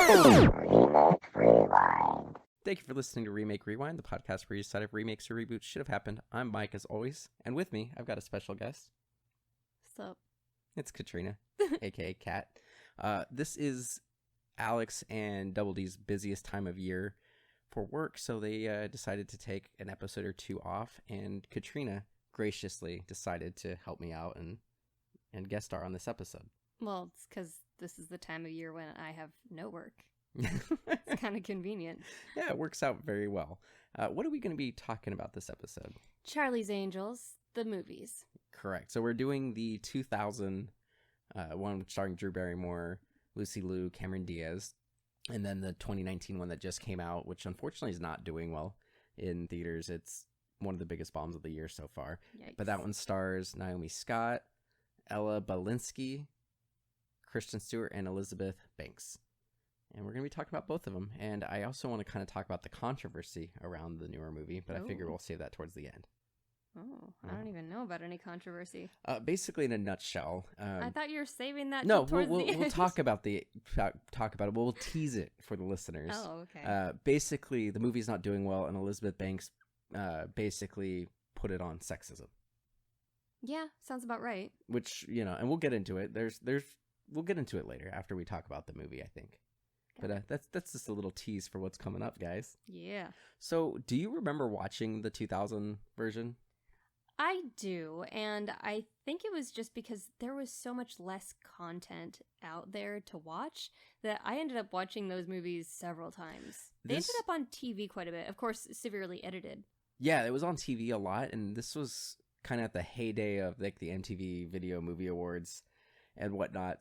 Thank you for listening to Remake Rewind, the podcast where you decide if remakes or reboots should have happened. I'm Mike, as always, and with me, I've got a special guest. What's up? It's Katrina, aka Kat. This is Alex and Double D's busiest time of year for work, so they decided to take an episode or two off, and Katrina graciously decided to help me out and guest star on this episode. Well, it's because this is the time of year when I have no work. It's kind of convenient. Yeah, it works out very well. What are we going to be talking about this episode? Charlie's Angels, the movies. Correct. So we're doing the 2000 one starring Drew Barrymore, Lucy Liu, Cameron Diaz, and then the 2019 one that just came out, which unfortunately is not doing well in theaters. It's one of the biggest bombs of the year so far. Yikes. But that one stars Naomi Scott, Ella Balinski, Kristen Stewart, and Elizabeth Banks. And we're going to be talking about both of them. And I also want to kind of talk about the controversy around the newer movie, but I figure we'll save that towards the end. Oh, I don't even know about any controversy. Basically, in a nutshell, I thought you were saving that. No, towards the end. we'll talk about talk about it. We'll tease it for the listeners. Oh, okay. Basically, the movie's not doing well, and Elizabeth Banks basically put it on sexism. Yeah, sounds about right. Which, and we'll get into it. We'll get into it later after we talk about the movie, I think. But that's just a little tease for what's coming up, guys. Yeah. So, do you remember watching the 2000 version? I do, and I think it was just because there was so much less content out there to watch that I ended up watching those movies several times. They ended up on TV quite a bit, of course, severely edited. Yeah, it was on TV a lot, and this was kind of at the heyday of like the MTV Video Movie Awards and whatnot.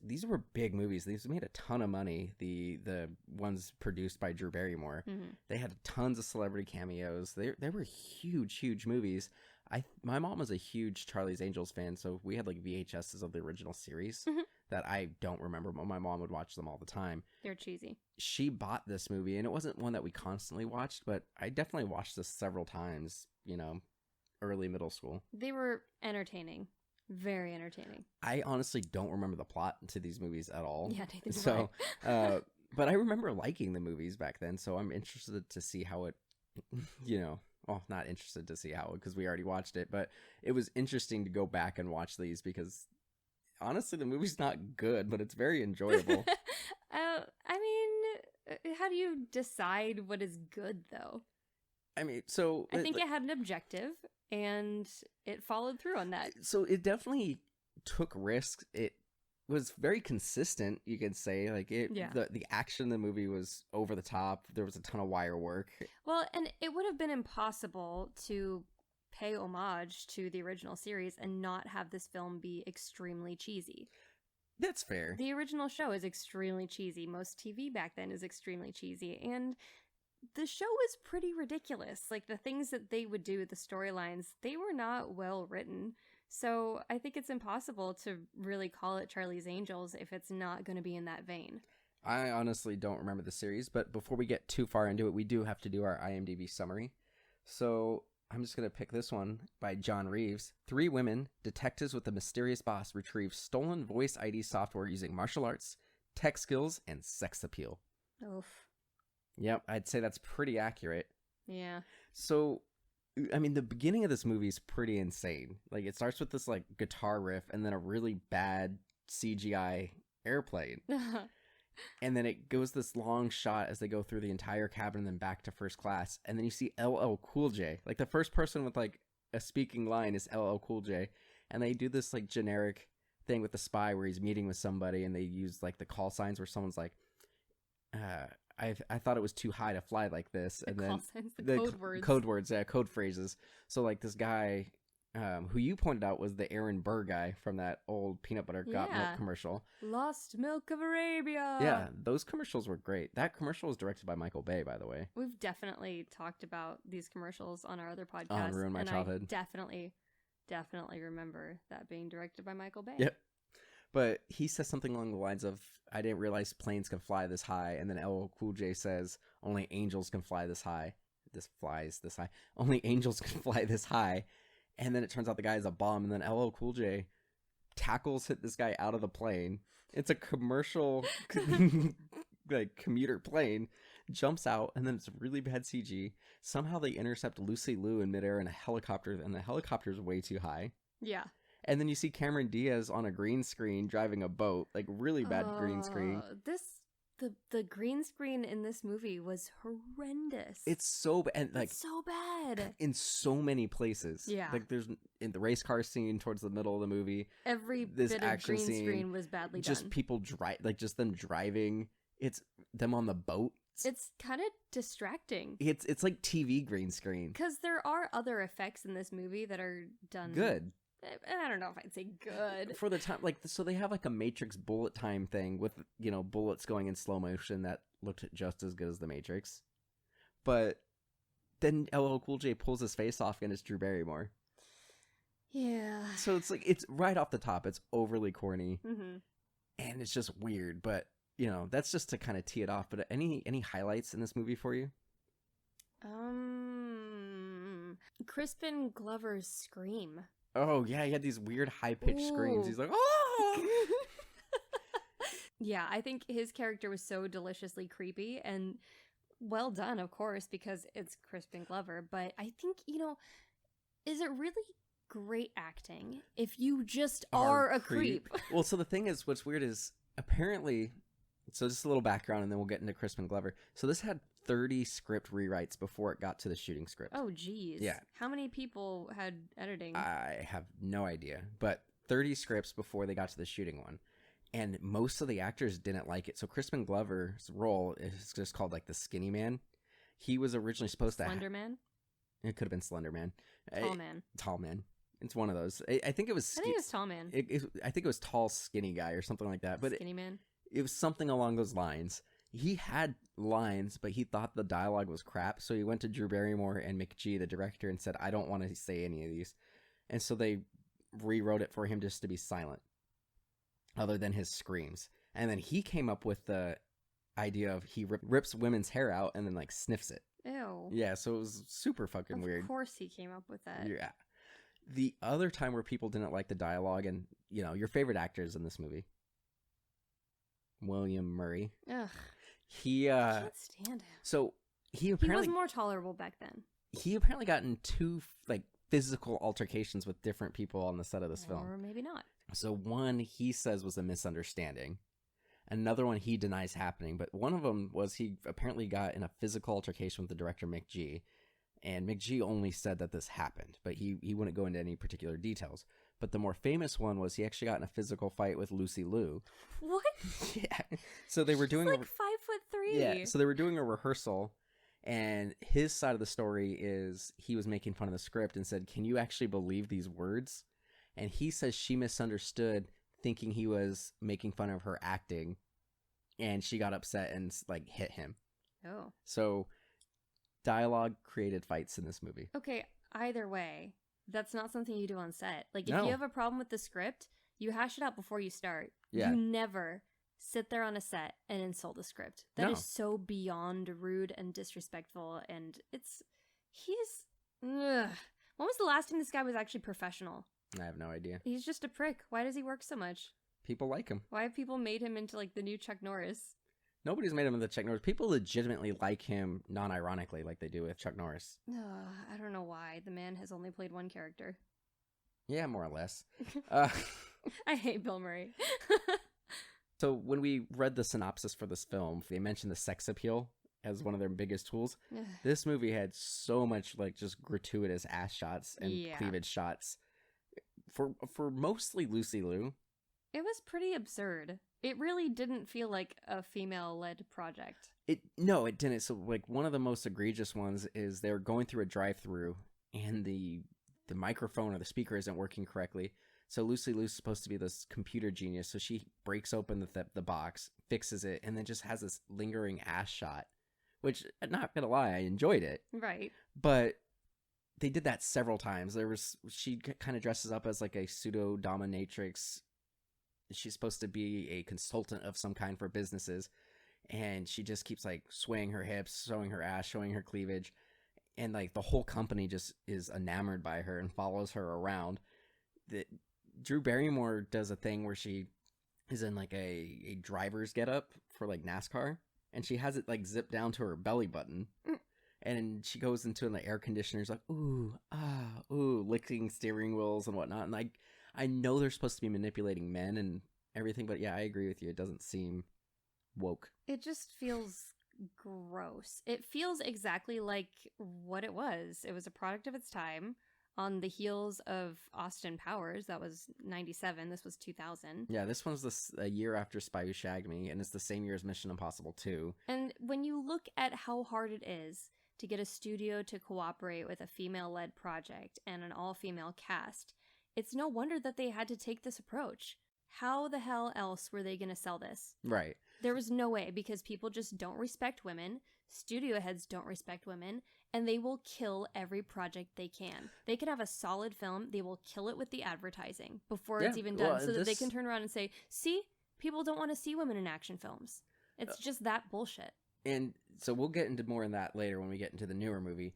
These were big movies. These made a ton of money. The ones produced by Drew Barrymore, They had tons of celebrity cameos. They were huge movies. My mom was a huge Charlie's Angels fan, so we had like VHSs of the original series that I don't remember, but my mom would watch them all the time. They're cheesy. She bought this movie, and it wasn't one that we constantly watched, but I definitely watched this several times. Early middle school. They were entertaining. Very entertaining. I honestly don't remember the plot to these movies at all. Yeah, neither do I. But I remember liking the movies back then, so I'm interested to see how it, well, not interested to see how, because we already watched it, but it was interesting to go back and watch these because, honestly, the movie's not good, but it's very enjoyable. I mean, how do you decide what is good, though? I mean, I think it had an objective, and it followed through on that. So it definitely took risks. It was very consistent, you could say. Like the action in the movie was over the top. There was a ton of wire work. Well, and it would have been impossible to pay homage to the original series and not have this film be extremely cheesy. That's fair. The original show is extremely cheesy. Most TV back then is extremely cheesy, and the show was pretty ridiculous. Like, the things that they would do, the storylines, they were not well written. So I think it's impossible to really call it Charlie's Angels if it's not going to be in that vein. I honestly don't remember the series, but before we get too far into it, we do have to do our IMDb summary. So I'm just going to pick this one by John Reeves. 3 women, detectives with a mysterious boss, retrieve stolen voice ID software using martial arts, tech skills, and sex appeal. Oof. Yep, I'd say that's pretty accurate. Yeah. So, I mean, the beginning of this movie is pretty insane. Like, it starts with this, like, guitar riff and then a really bad CGI airplane. And then it goes this long shot as they go through the entire cabin and then back to first class. And then you see LL Cool J. Like, the first person with, like, a speaking line is LL Cool J. And they do this, like, generic thing with the spy where he's meeting with somebody and they use, like, the call signs where someone's like, I thought it was too high to fly like this, and then the code words. Code words, code phrases. So like this guy, who you pointed out was the Aaron Burr guy from that old peanut butter got milk commercial. Lost Milk of Arabia. Yeah, those commercials were great. That commercial was directed by Michael Bay, by the way. We've definitely talked about these commercials on our other podcasts. On Ruin My Childhood. I definitely remember that being directed by Michael Bay. Yep. But he says something along the lines of, I didn't realize planes can fly this high. And then LL Cool J says, only angels can fly this high. This flies this high. Only angels can fly this high. And then it turns out the guy is a bum. And then LL Cool J tackles hit this guy out of the plane. It's a commercial like commuter plane, jumps out, and then it's really bad CG. Somehow they intercept Lucy Liu in midair in a helicopter, and the helicopter's way too high. Yeah. And then you see Cameron Diaz on a green screen driving a boat, like really bad green screen. The green screen in this movie was horrendous. It's so bad, and like it's so bad in so many places. Yeah, like there's in the race car scene towards the middle of the movie. Every this bit of green screen was badly just done. People drive, like just them driving. It's them on the boat. It's kind of distracting. It's like TV green screen. Because there are other effects in this movie that are done good. I don't know if I'd say good for the time. Like, so they have like a Matrix bullet time thing with, you know, bullets going in slow motion that looked just as good as the Matrix. But then LL Cool J pulls his face off and it's Drew Barrymore. Yeah. So it's like, it's right off the top. It's overly corny. Mm-hmm. And it's just weird. But, you know, that's just to kind of tee it off. But any highlights in this movie for you? Crispin Glover's scream. Oh, yeah, he had these weird high-pitched screams. He's like, oh! Yeah, I think his character was so deliciously creepy and well done, of course, because it's Crispin Glover. But I think, you know, is it really great acting if you just are a creep? Well, so the thing is, what's weird is apparently, so just a little background and then we'll get into Crispin Glover. So this had 30 script rewrites before it got to the shooting script. Oh, geez. Yeah. How many people had editing? I have no idea, but 30 scripts before they got to the shooting one. And most of the actors didn't like it. So Crispin Glover's role is just called like the skinny man. He was originally supposed Slender Man? It could have been Slender Man. Tall Man. It's one of those. I think it was... I think it was Tall Man. I think it was Tall Skinny Guy or something like that. But Skinny Man? It was something along those lines. He had lines, but he thought the dialogue was crap. So he went to Drew Barrymore and McG, the director, and said, I don't want to say any of these. And so they rewrote it for him just to be silent, other than his screams. And then he came up with the idea of he rips women's hair out and then like sniffs it. Ew. Yeah, so it was super fucking weird. Of course he came up with that. Yeah. The other time where people didn't like the dialogue, and, you know, your favorite actors in this movie. William Murray. Ugh. I can't stand him. So he was more tolerable back then. He apparently got in two like physical altercations with different people on the set of this film. Or maybe not. So one he says was a misunderstanding. Another one he denies happening. But one of them was he apparently got in a physical altercation with the director McG. And McG only said that this happened, but he wouldn't go into any particular details. But the more famous one was he actually got in a physical fight with Lucy Liu. What? Yeah. So they were doing like 5'3". Yeah. So they were doing a rehearsal, and his side of the story is he was making fun of the script and said, "Can you actually believe these words?" And he says she misunderstood, thinking he was making fun of her acting, and she got upset and like hit him. Oh. So dialogue created fights in this movie. Okay. Either way, that's not something you do on set. Like, if No. you have a problem with the script, you hash it out before you start. Yeah. You never sit there on a set and insult the script. That is so beyond rude and disrespectful, and ugh. When was the last time this guy was actually professional? I have no idea. He's just a prick. Why does he work so much? People like him. Why have people made him into, like, the new Chuck Norris? Nobody's made him into Chuck Norris. People legitimately like him non-ironically like they do with Chuck Norris. I don't know why. The man has only played one character. Yeah, more or less. I hate Bill Murray. So when we read the synopsis for this film, they mentioned the sex appeal as one of their biggest tools. This movie had so much like just gratuitous ass shots and cleavage shots for mostly Lucy Liu. It was pretty absurd. It really didn't feel like a female-led project. No, it didn't. So like one of the most egregious ones is they're going through a drive-through and the microphone or the speaker isn't working correctly. So Lucy Liu's supposed to be this computer genius, so she breaks open the box, fixes it, and then just has this lingering ass shot, which, not gonna lie, I enjoyed it. Right. But they did that several times. She kind of dresses up as like a pseudo dominatrix. She's supposed to be a consultant of some kind for businesses, and she just keeps like swaying her hips, showing her ass, showing her cleavage, and like the whole company just is enamored by her and follows her around. Drew Barrymore does a thing where she is in like a driver's getup for like NASCAR, and she has it like zipped down to her belly button. And she goes into the air conditioners like, ooh, licking steering wheels and whatnot. And I know they're supposed to be manipulating men and everything, but yeah, I agree with you. It doesn't seem woke. It just feels gross. It feels exactly like what it was. It was a product of its time on the heels of Austin Powers. That was 97. This was 2000. Yeah, this one's a year after Spy Who Shagged Me, and it's the same year as Mission Impossible 2. And when you look at how hard it is to get a studio to cooperate with a female-led project and an all-female cast, it's no wonder that they had to take this approach. How the hell else were they going to sell this? Right. There was no way, because people just don't respect women, studio heads don't respect women, and they will kill every project they can. They could have a solid film, they will kill it with the advertising before it's even done, so that they can turn around and say, see, people don't want to see women in action films. It's just that bullshit. And so we'll get into more of that later when we get into the newer movie.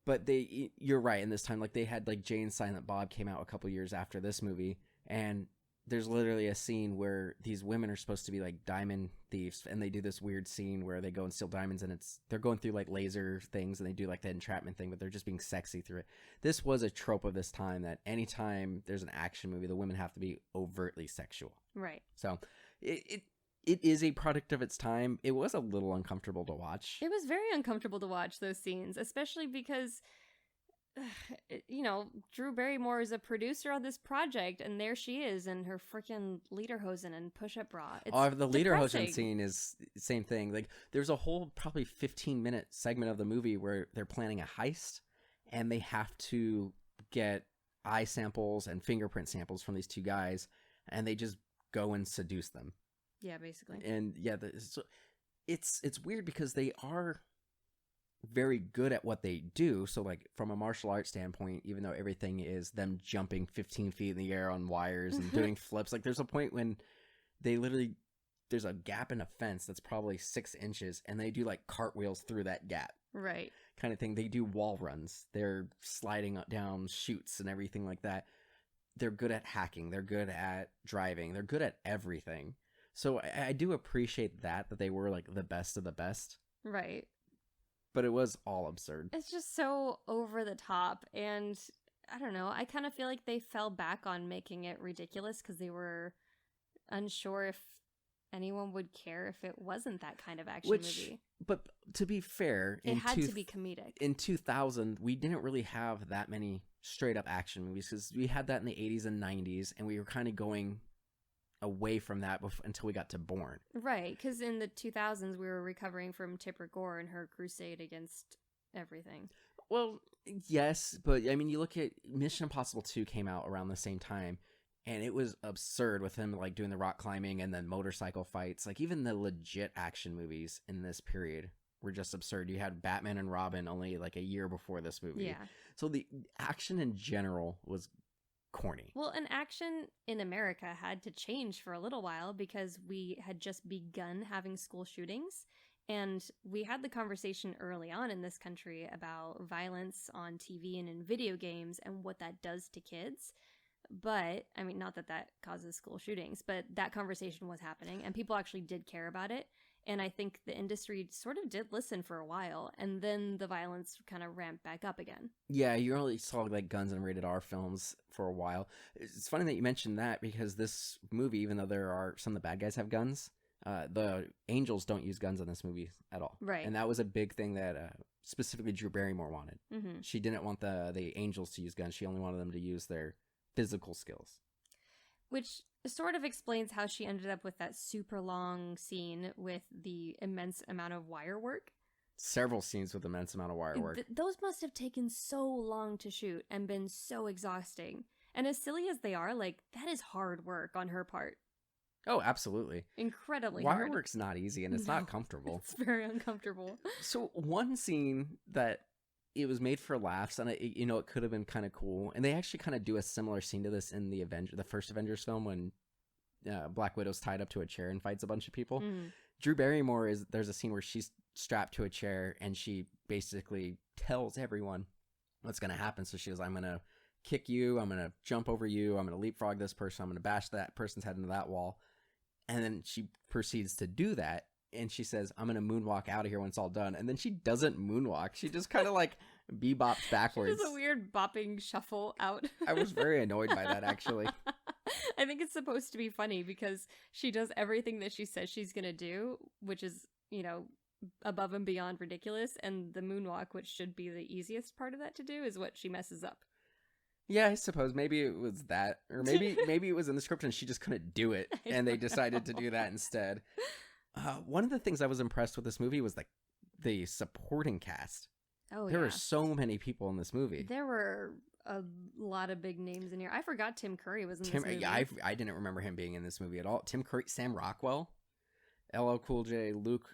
But you're right, in this time, like they had like Jay and Silent Bob came out a couple years after this movie, and there's literally a scene where these women are supposed to be like diamond thieves, and they do this weird scene where they go and steal diamonds, and they're going through like laser things, and they do like the entrapment thing, but they're just being sexy through it. This was a trope of this time, that anytime there's an action movie, the women have to be overtly sexual. Right. So it is a product of its time. It was a little uncomfortable to watch. It was very uncomfortable to watch those scenes, especially because, you know, Drew Barrymore is a producer on this project, and there she is in her freaking lederhosen and push-up bra. It's the depressing. lederhosen scene is the same thing. Like, there's a whole probably 15-minute segment of the movie where they're planning a heist, and they have to get eye samples and fingerprint samples from these two guys, and they just go and seduce them. Yeah, basically. And yeah, it's weird because they are very good at what they do. So like from a martial arts standpoint, even though everything is them jumping 15 feet in the air on wires and doing flips, like there's a point when they literally, there's a gap in a fence that's probably 6 inches, and they do like cartwheels through that gap. Right. Kind of thing. They do wall runs. They're sliding down chutes and everything like that. They're good at hacking. They're good at driving. They're good at everything. So I do appreciate that they were like the best of the best. Right. But it was all absurd. It's just so over the top, and I don't know, I kind of feel like they fell back on making it ridiculous because they were unsure if anyone would care if it wasn't that kind of action movie. But to be fair, it had to be comedic. In 2000, we didn't really have that many straight up action movies, because we had that in the 80s and 90s, and we were kind of going away from that until we got to Bourne. Right, because in the 2000s we were recovering from Tipper Gore and her crusade against everything. Well, yes, but I mean, you look at Mission Impossible 2 came out around the same time, and it was absurd with him like doing the rock climbing and then motorcycle fights. Like even the legit action movies in this period were just absurd. You had Batman and Robin only like a year before this movie. Yeah. So the action in general was corny. Well, and action in America had to change for a little while because we had just begun having school shootings, and we had the conversation early on in this country about violence on TV and in video games and what that does to kids. But, I mean, not that that causes school shootings, but that conversation was happening, and people actually did care about it. And I think the industry sort of did listen for a while, and then the violence kind of ramped back up again. Yeah, you only saw like guns and rated R films for a while. It's funny that you mentioned that, because this movie, even though there are some of the bad guys have guns, the angels don't use guns in this movie at all. Right. And that was a big thing that specifically Drew Barrymore wanted. Mm-hmm. She didn't want the angels to use guns. She only wanted them to use their physical skills. Which sort of explains how she ended up with that super long scene with the immense amount of wire work. Several scenes with immense amount of wire work. Those must have taken so long to shoot and been so exhausting. And as silly as they are, like, that is hard work on her part. Oh, absolutely. Incredibly hard. Wire work's not easy, and it's not comfortable. It's very uncomfortable. So one scene that it was made for laughs, and it could have been kind of cool. And they actually kind of do a similar scene to this in the first Avengers film, when Black Widow's tied up to a chair and fights a bunch of people. Mm. Drew Barrymore there's a scene where she's strapped to a chair, and she basically tells everyone what's going to happen. So she goes, I'm going to kick you, I'm going to jump over you, I'm going to leapfrog this person, I'm going to bash that person's head into that wall. And then she proceeds to do that, and she says, I'm going to moonwalk out of here when it's all done. And then she doesn't moonwalk. She just kind of like bebops backwards. She does a weird bopping shuffle out. I was very annoyed by that, actually. I think it's supposed to be funny because she does everything that she says she's going to do, which is, above and beyond ridiculous. And the moonwalk, which should be the easiest part of that to do, is what she messes up. Yeah, I suppose maybe it was that, or maybe it was in the script and she just couldn't do it, and they decided to do that instead. One of the things I was impressed with this movie was the supporting cast. Oh, there were so many people in this movie. There were a lot of big names in here. I forgot Tim Curry was in this movie. Yeah, I didn't remember him being in this movie at all. Tim Curry, Sam Rockwell, LL Cool J, Luke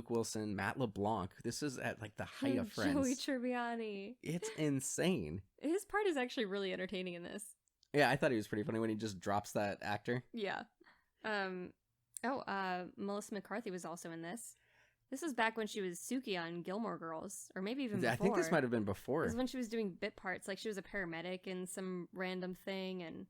Wilson, Matt LeBlanc. This is at like the height of Friends. Joey Tribbiani. It's insane. His part is actually really entertaining in this. Yeah, I thought he was pretty funny when he just drops that actor. Yeah. Melissa McCarthy was also in this. This was back when she was Suki on Gilmore Girls, or maybe even before. I think this might have been before. This was when she was doing bit parts, like she was a paramedic in some random thing, and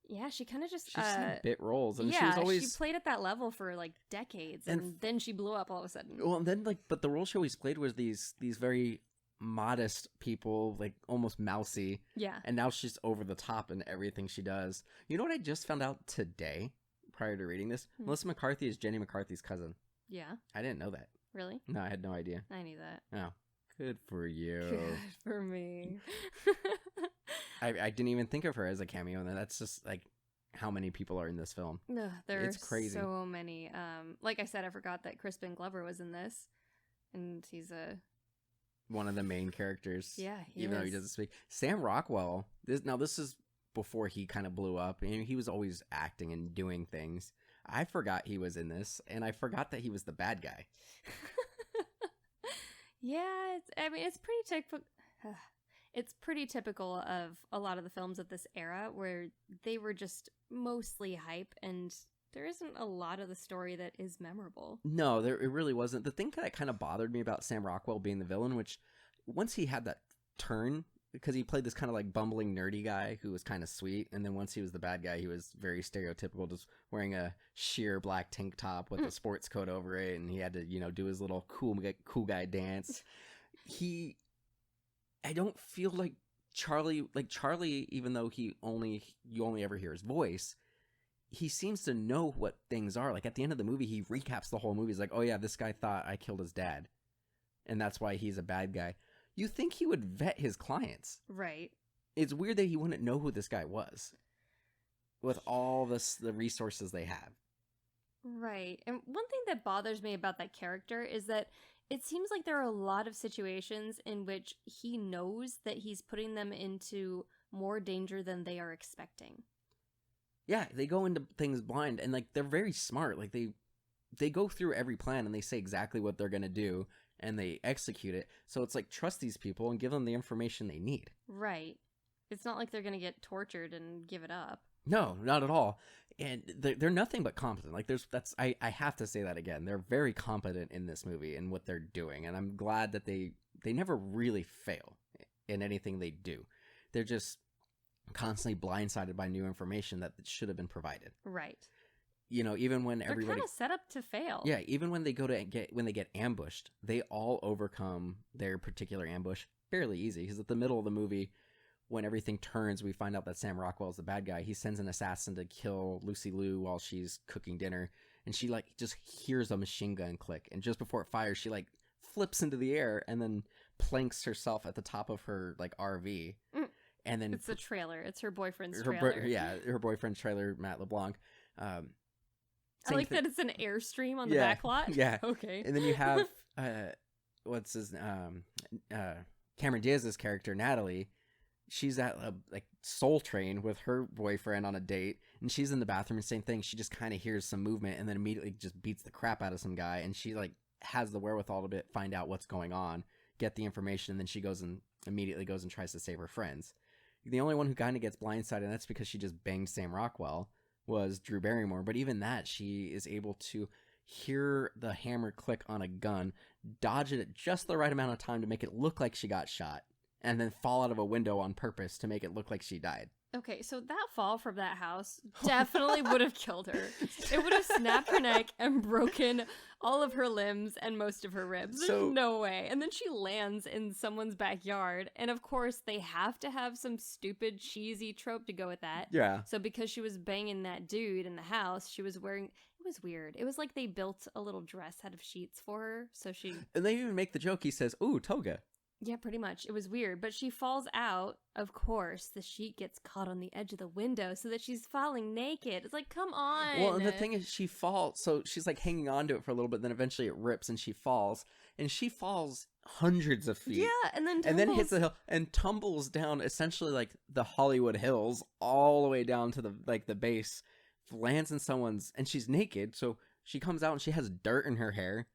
yeah, she kind of just she had bit roles, and yeah, she was always she played at that level for like decades, and then she blew up all of a sudden. Well, and then but the role she always played was these very modest people, like almost mousy. Yeah, and now she's over the top in everything she does. You know what I just found out today, prior to reading this? Melissa McCarthy is Jenny McCarthy's cousin. Yeah. I didn't know that. Really? No, I had no idea. I knew that. Oh, good for you. Good for me. I didn't even think of her as a cameo, and that's just like how many people are in this film. No, it's crazy. So many. Like I said, I forgot that Crispin Glover was in this, and he's one of the main characters. Yeah, even though he doesn't speak. Sam Rockwell. This is before he kind of blew up, and he was always acting and doing things. I forgot he was in this, and I forgot that he was the bad guy. Yeah, it's pretty typical. It's pretty typical of a lot of the films of this era where they were just mostly hype, and there isn't a lot of the story that is memorable. No, it really wasn't. The thing that kind of bothered me about Sam Rockwell being the villain, which once he had that turn, because he played this kind of like bumbling nerdy guy who was kind of sweet, and then once he was the bad guy, he was very stereotypical, just wearing a sheer black tank top with a sports coat over it, and he had to do his little cool guy dance. I don't feel like Charlie, even though you only ever hear his voice, he seems to know what things are. Like at the end of the movie, he recaps the whole movie. He's like, oh yeah, this guy thought I killed his dad, and that's why he's a bad guy. You think he would vet his clients. Right. It's weird that he wouldn't know who this guy was with all the resources they have. Right. And one thing that bothers me about that character is that it seems like there are a lot of situations in which he knows that he's putting them into more danger than they are expecting. Yeah, they go into things blind, and like they're very smart. Like they go through every plan and they say exactly what they're going to do, and they execute it. So it's like, trust these people and give them the information they need. Right. It's not like they're going to get tortured and give it up. No, not at all. And they're nothing but competent. Like I have to say that again. They're very competent in this movie and what they're doing. And I'm glad that they never really fail in anything they do. They're just constantly blindsided by new information that should have been provided. Right. Even when they're everybody kind of set up to fail. Yeah, even when they get ambushed, they all overcome their particular ambush fairly easy. Because at the middle of the movie, when everything turns, we find out that Sam Rockwell is the bad guy. He sends an assassin to kill Lucy Liu while she's cooking dinner, and she just hears a machine gun click, and just before it fires, she flips into the air and then planks herself at the top of her RV. And then it's a trailer. It's her boyfriend's trailer. Her boyfriend's trailer, Matt LeBlanc. I like that it's an Airstream on the back lot. Yeah. Okay. And then you have Cameron Diaz's character, Natalie. She's at Soul Train with her boyfriend on a date, and she's in the bathroom, and same thing. She just kind of hears some movement and then immediately just beats the crap out of some guy, and she has the wherewithal to find out what's going on, get the information, and then she immediately goes and tries to save her friends. The only one who kind of gets blindsided, and that's because she just banged Sam Rockwell, was Drew Barrymore. But even that, she is able to hear the hammer click on a gun, dodge it at just the right amount of time to make it look like she got shot, and then fall out of a window on purpose to make it look like she died. Okay, so that fall from that house definitely would have killed her. It would have snapped her neck and broken all of her limbs and most of her ribs. There's no way. And then she lands in someone's backyard. And of course, they have to have some stupid, cheesy trope to go with that. Yeah. So because she was banging that dude in the house, she was wearing... It was weird. It was like they built a little dress out of sheets for her. So she... And they even make the joke. He says, ooh, toga. Yeah, pretty much. It was weird. But she falls out. Of course, the sheet gets caught on the edge of the window so that she's falling naked. It's like, come on. Well, and the thing is, she falls. So she's like hanging on to it for a little bit. Then eventually it rips and she falls. And she falls hundreds of feet. Yeah, and then tumbles. And then hits the hill and tumbles down essentially like the Hollywood Hills all the way down to the base. Lands in someone's... And she's naked. So she comes out and she has dirt in her hair.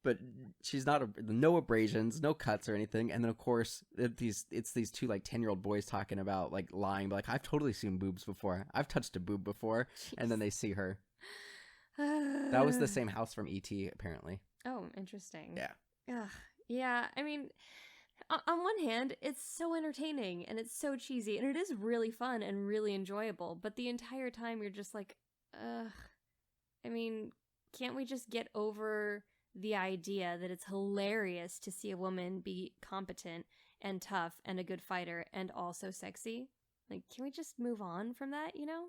But she's not no abrasions, no cuts or anything. And then of course it's these two like 10-year-old boys talking about like lying, but like I've totally seen boobs before. I've touched a boob before. Jeez. And then they see her. That was the same house from E.T. apparently. Oh, interesting. Yeah. Ugh. Yeah. I mean, on one hand, it's so entertaining and it's so cheesy and it is really fun and really enjoyable. But the entire time you're just like, ugh. I mean, can't we just get over the idea that it's hilarious to see a woman be competent and tough and a good fighter and also sexy? Like, can we just move on from that, you know?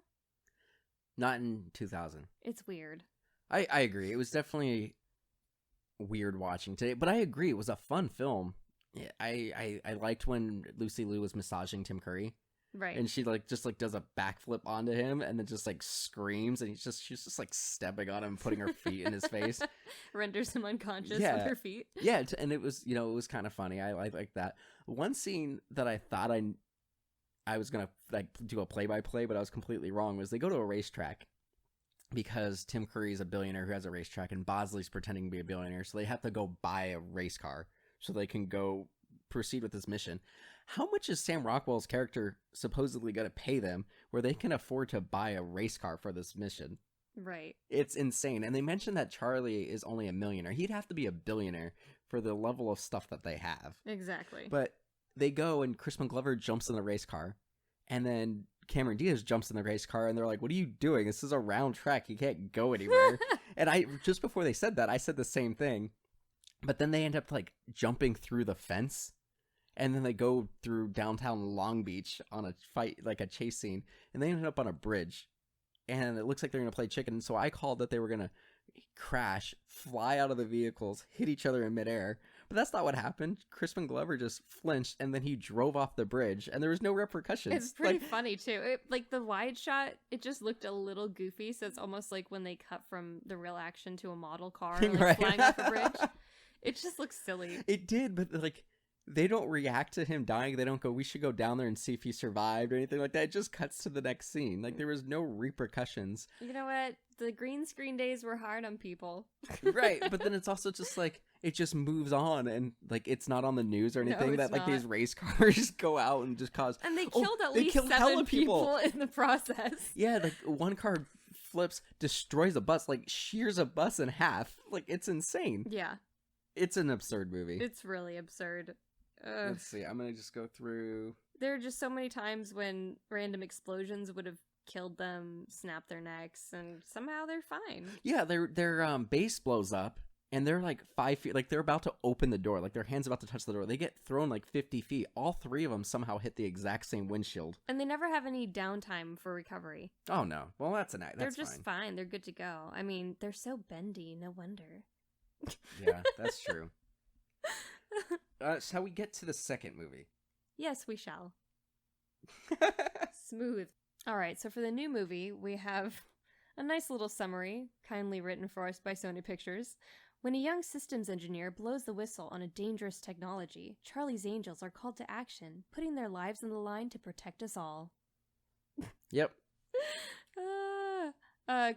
Not in 2000. It's weird. I agree. It was definitely weird watching today, but I agree. It was a fun film. Yeah, I liked when Lucy Liu was massaging Tim Curry. Right. And she just does a backflip onto him and then just like screams and she's just like stepping on him, putting her feet in his face. Renders him unconscious with her feet. Yeah, and it was, it was kind of funny. I like that. One scene that I thought I was going to like do a play-by-play, but I was completely wrong, was they go to a racetrack because Tim Curry's a billionaire who has a racetrack and Bosley's pretending to be a billionaire. So they have to go buy a race car so they can go proceed with this mission. How much is Sam Rockwell's character supposedly going to pay them where they can afford to buy a race car for this mission? Right. It's insane. And they mentioned that Charlie is only a millionaire. He'd have to be a billionaire for the level of stuff that they have. Exactly. But they go and Crispin Glover jumps in the race car. And then Cameron Diaz jumps in the race car. And they're like, what are you doing? This is a round track. You can't go anywhere. And just before they said that, I said the same thing. But then they end up like jumping through the fence. And then they go through downtown Long Beach on a fight, like a chase scene, and they ended up on a bridge. And it looks like they're going to play chicken. So I called that they were going to crash, fly out of the vehicles, hit each other in midair. But that's not what happened. Crispin Glover just flinched, and then he drove off the bridge, and there was no repercussions. It's pretty funny, too. Like, the wide shot, it just looked a little goofy, so it's almost like when they cut from the real action to a model car, like, right. flying off a bridge. It just looks silly. It did, but, like... They don't react to him dying. They don't go, we should go down there and see if he survived or anything like that. It just cuts to the next scene. Like, there was no repercussions. You know what? The green screen days were hard on people. Right, but then it's also just like, it just moves on and, like, it's not on the news or anything that, like, these race cars go out and just cause... And they killed at least 7 people in the process. Yeah, like, one car flips, destroys a bus, like, shears a bus in half. Like, it's insane. Yeah. It's an absurd movie. It's really absurd. Let's see. I'm gonna just go through. There are just so many times when random explosions would have killed them, snapped their necks, and somehow they're fine. Yeah, their base blows up, and they're like 5 feet. Like they're about to open the door. Like their hand's about to touch the door. They get thrown like 50 feet. All 3 of them somehow hit the exact same windshield. And they never have any downtime for recovery. Oh no. Well, that's They're just fine. They're good to go. I mean, they're so bendy. No wonder. Yeah, that's true. Shall we get to the second movie? Yes, we shall. Smooth. All right, so for the new movie, we have a nice little summary, kindly written for us by Sony Pictures. When a young systems engineer blows the whistle on a dangerous technology, Charlie's Angels are called to action, putting their lives on the line to protect us all. Yep.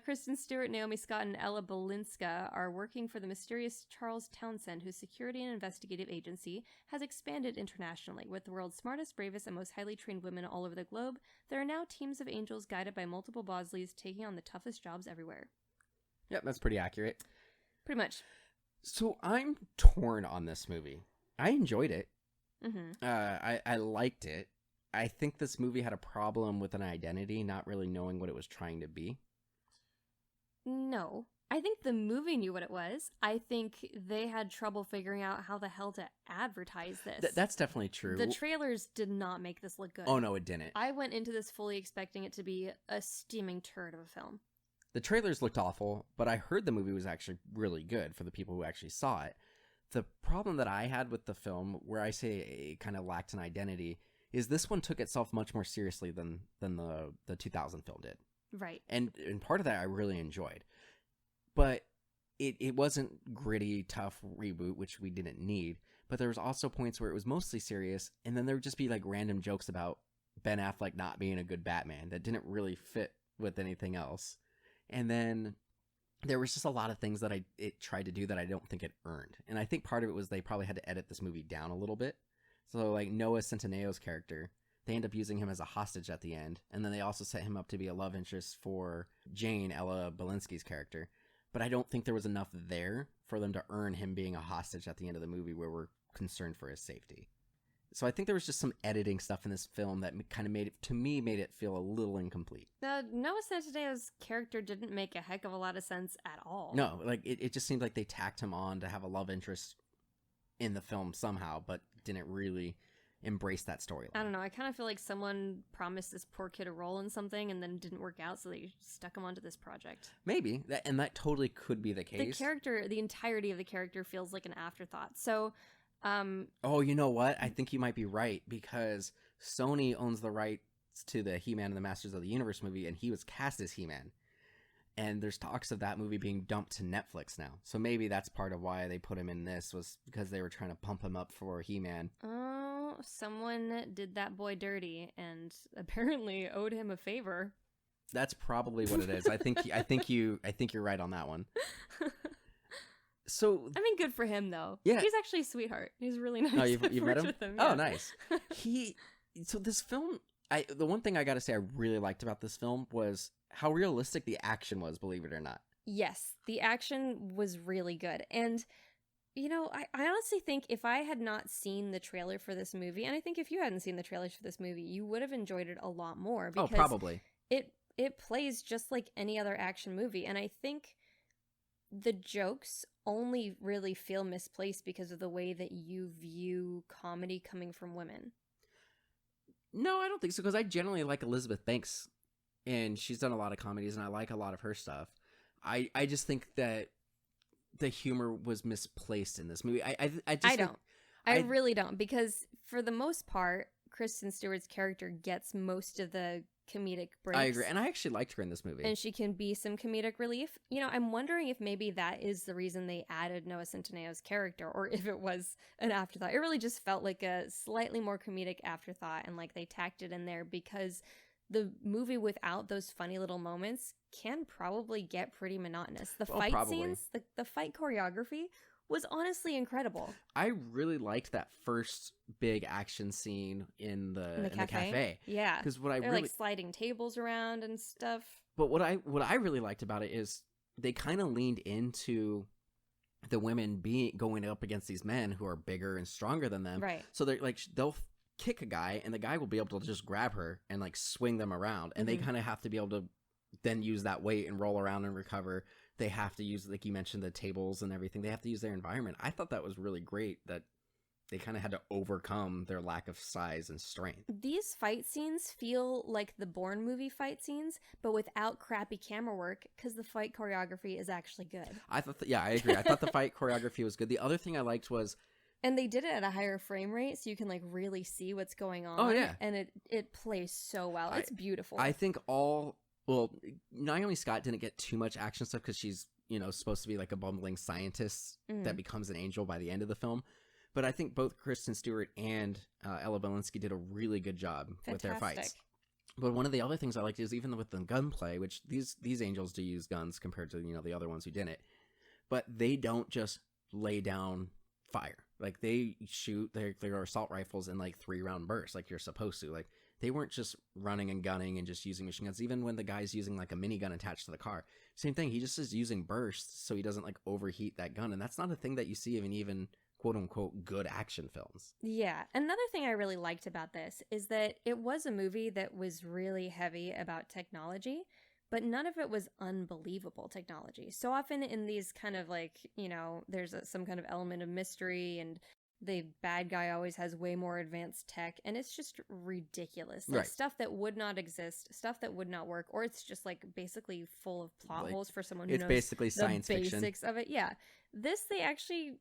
Kristen Stewart, Naomi Scott, and Ella Balinska are working for the mysterious Charles Townsend, whose security and investigative agency has expanded internationally. With the world's smartest, bravest, and most highly trained women all over the globe, there are now teams of angels guided by multiple Bosleys taking on the toughest jobs everywhere. Yep, that's pretty accurate. Pretty much. So I'm torn on this movie. I enjoyed it. Mm-hmm. I liked it. I think this movie had a problem with an identity, not really knowing what it was trying to be. No. I think the movie knew what it was. I think they had trouble figuring out how the hell to advertise this. That's definitely true. The trailers did not make this look good. Oh, no, it didn't. I went into this fully expecting it to be a steaming turd of a film. The trailers looked awful, but I heard the movie was actually really good for the people who actually saw it. The problem that I had with the film, where I say it kind of lacked an identity, is this one took itself much more seriously than the 2000 film did. Right. And part of that I really enjoyed. But it wasn't gritty, tough reboot, which we didn't need. But there was also points where it was mostly serious, and then there would just be like random jokes about Ben Affleck not being a good Batman that didn't really fit with anything else. And then there was just a lot of things that it tried to do that I don't think it earned. And I think part of it was they probably had to edit this movie down a little bit. So like Noah Centineo's character, they end up using him as a hostage at the end. And then they also set him up to be a love interest for Jane, Ella Balinski's character. But I don't think there was enough there for them to earn him being a hostage at the end of the movie where we're concerned for his safety. So I think there was just some editing stuff in this film that kind of made it feel a little incomplete. Noah Centineo's character didn't make a heck of a lot of sense at all. No, like it just seemed like they tacked him on to have a love interest in the film somehow, but didn't really embrace that storyline. I don't know. I kind of feel like someone promised this poor kid a role in something and then didn't work out, so they stuck him onto this project. Maybe. That totally could be the case. The entirety of the character feels like an afterthought. So... oh, you know what? I think you might be right, because Sony owns the rights to the He-Man and the Masters of the Universe movie, and he was cast as He-Man. And there's talks of that movie being dumped to Netflix now. So maybe that's part of why they put him in this, was because they were trying to pump him up for He-Man. Oh, someone did that boy dirty and apparently owed him a favor. That's probably what it is. I think you're right on that one. So I mean, good for him though. Yeah, he's actually a sweetheart. He's really nice. Oh, you've met him? With him, yeah. Oh, nice. So this film, the one thing I got to say I really liked about this film was how realistic the action was. Believe it or not. Yes, the action was really good, and you know, I honestly think if I had not seen the trailer for this movie, and I think if you hadn't seen the trailers for this movie, you would have enjoyed it a lot more. Because probably. It plays just like any other action movie, and I think the jokes only really feel misplaced because of the way that you view comedy coming from women. No, I don't think so, because I generally like Elizabeth Banks, and she's done a lot of comedies, and I like a lot of her stuff. I just think that the humor was misplaced in this movie. I really don't, because for the most part, Kristen Stewart's character gets most of the comedic breaks. I agree, and I actually liked her in this movie. And she can be some comedic relief. You know, I'm wondering if maybe that is the reason they added Noah Centineo's character, or if it was an afterthought. It really just felt like a slightly more comedic afterthought, and like they tacked it in there because the movie without those funny little moments can probably get pretty monotonous. The fight scenes, the fight choreography was honestly incredible. I really liked that first big action scene in the cafe. Yeah, because they're like sliding tables around and stuff. But what I really liked about it is they kind of leaned into the women going up against these men who are bigger and stronger than them. Right. So they're like, they'll kick a guy and the guy will be able to just grab her and like swing them around, and they kind of have to be able to then use that weight and roll around and recover. They have to use, like you mentioned, the tables and everything. They have to use their environment. I thought that was really great, that they kind of had to overcome their lack of size and strength. These fight scenes feel like the Bourne movie fight scenes, but without crappy camera work, because the fight choreography is actually good. I thought, I agree. I thought the fight choreography was good. The other thing I liked was... And they did it at a higher frame rate, so you can like really see what's going on. Oh, yeah. And it plays so well. It's beautiful. I think Naomi Scott didn't get too much action stuff because she's, supposed to be like a bumbling scientist that becomes an angel by the end of the film. But I think both Kristen Stewart and Ella Balinski did a really good job with their fights. But one of the other things I liked is even with the gunplay, which these angels do use guns compared to, the other ones who didn't. But they don't just lay down fire. Like they shoot their assault rifles in like 3-round bursts like you're supposed to. Like they weren't just running and gunning and just using machine guns. Even when the guy's using like a minigun attached to the car, same thing. He just is using bursts so he doesn't like overheat that gun. And that's not a thing that you see even quote unquote good action films. Yeah. Another thing I really liked about this is that it was a movie that was really heavy about technology, but none of it was unbelievable technology. So often in these kind of like, there's some kind of element of mystery, and the bad guy always has way more advanced tech, and it's just ridiculous. Like stuff that would not exist, stuff that would not work, or it's just like basically full of plot holes for someone who knows basically science the fiction. basics of it. Yeah. This, they actually,